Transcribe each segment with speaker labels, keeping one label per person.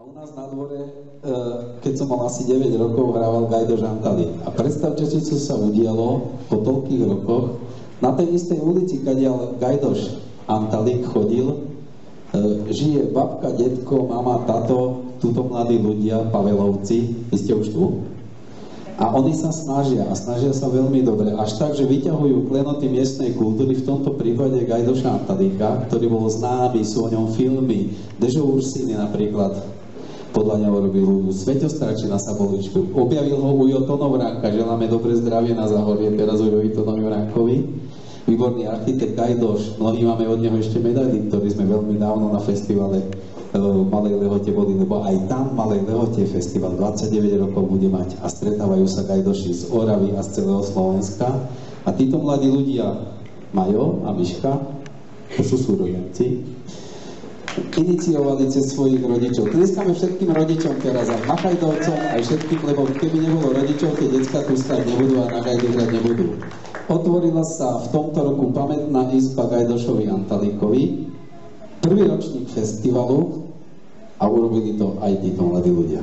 Speaker 1: u nás na dvore, keď som mal asi 9 rokov, hrával Gajdoš Antalík. A predstavte si, čo sa udialo po toľkých rokoch. Na tej istej ulici, kadiaľ Gajdoš Antalík chodil, žije babka, detko, mama, tato, tuto mladí ľudia, Pavelovci, vy ste už tu? A oni sa snažia sa veľmi dobre, až tak, že vyťahujú klenoty miestnej kultúry, v tomto prípade Gajdoša Antalíka, ktorý bol známy, sú o ňom filmy, Dežo Ursíny napríklad, podľa neho robil Svetostarčí na Saboličku, objavil ho Ujo Tonovránka, želáme dobre zdravie na Zahorie, teraz Ujovi Tonovránkovi, výborný architekt Gajdoš, mnohí máme od neho ešte medaily, ktorý sme veľmi dávno na festivale v Malej Lehote boli, lebo aj tam v Malej Lehote festival 29 rokov bude mať a stretávajú sa Gajdoši z Oravy a z celého Slovenska. A títo mladí ľudia, Majo a Miška, to sú súrodenci, iniciovali cez svojich rodičov. Tlieskame všetkým rodičom teraz, aj Machajdovcom, aj všetkým, lebo keby nebolo rodičov, tie decká tu stať nebudú a na Gajdu hrať nebudú. Otvorila sa v tomto roku pamätná izba Gajdošovi Antalíkovi, prvý ročník festivalu a urobili to aj títo mladí ľudia.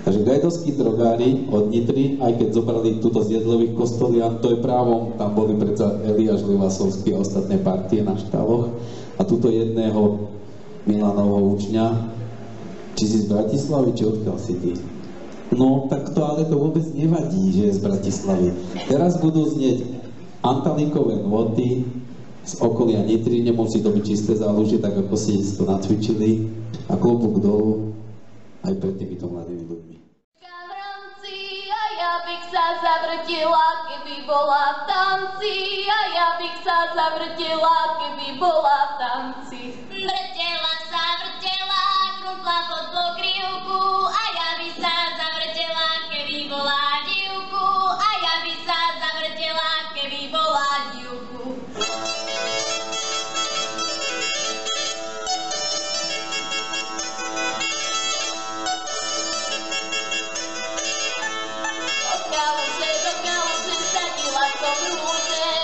Speaker 1: Takže gajdovskí drogári od Nitry, aj keď zobrali túto z Jedlových Kostolian, to je právom, tam boli predsa Eliáš Livasovský a ostatné partie na štáloch a túto jedného Milanovho učňa, či si z Bratislavy, či odkiaľ si ty? No, tak to ale to vôbec nevadí, že je z Bratislavy. Teraz budú znieť Antalíkové nôty z okolia Nitry, nemusí to byť čisté zálužie, tak ako si to nacvičili a klobúk dolu aj pred týmito mladými ľuďmi.
Speaker 2: A ja bych sa zavrtila, keby bola v tanci, a ja bych sa zavrtila, keby bola v tanci. Vrtela sa, vrtela, krútla pod pokrývku, a ja by sa zavrtela, keby bola divku, a ja by sa zavrtela, keby bola divku.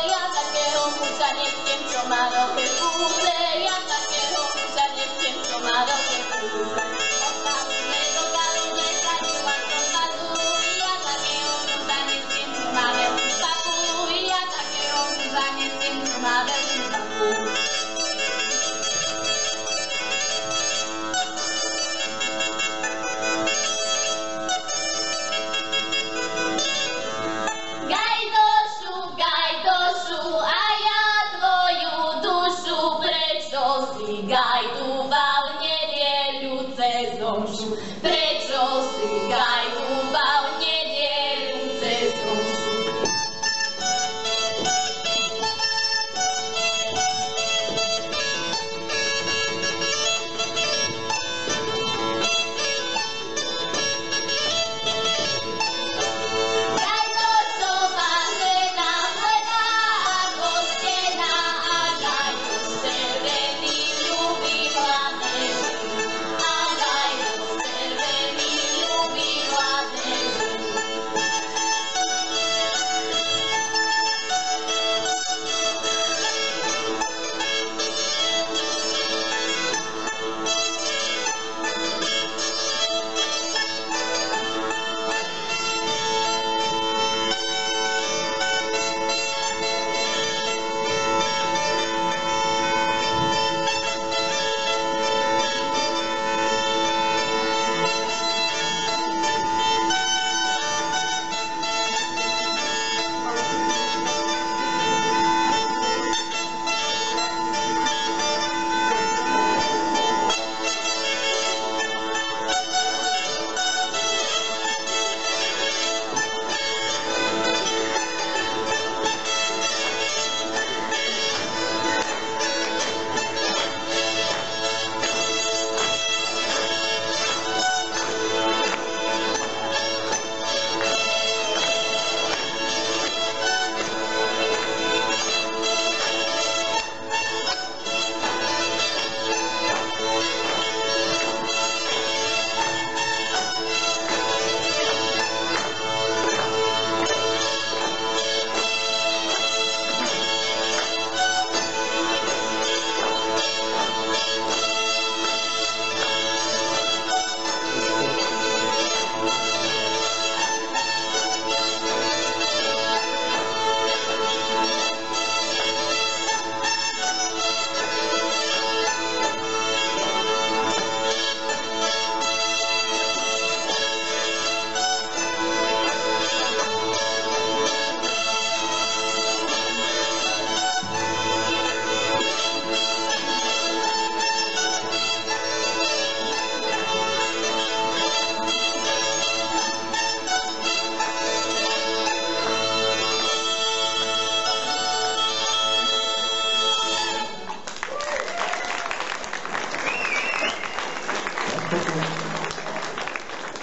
Speaker 2: Ja takého muža nechcem, čo má veľké púze. Ja takého muža nechcem, čo má veľké púze. Od kaluže do kaluže sadila som pazu. Ja takého muža nechcem, čo má veľkú papu. Ja takého muža nechcem, čo má veľkú papu. Gajdoval nedeľu cez omšu, prečo si gajdoval nedeľu cez omšu? Gajdošová žena hledá ako stena a Gajdoš červený ľubí hlavne ženy. A Gajdoš červený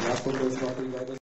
Speaker 1: Ja som bez Patrik Gajdoš.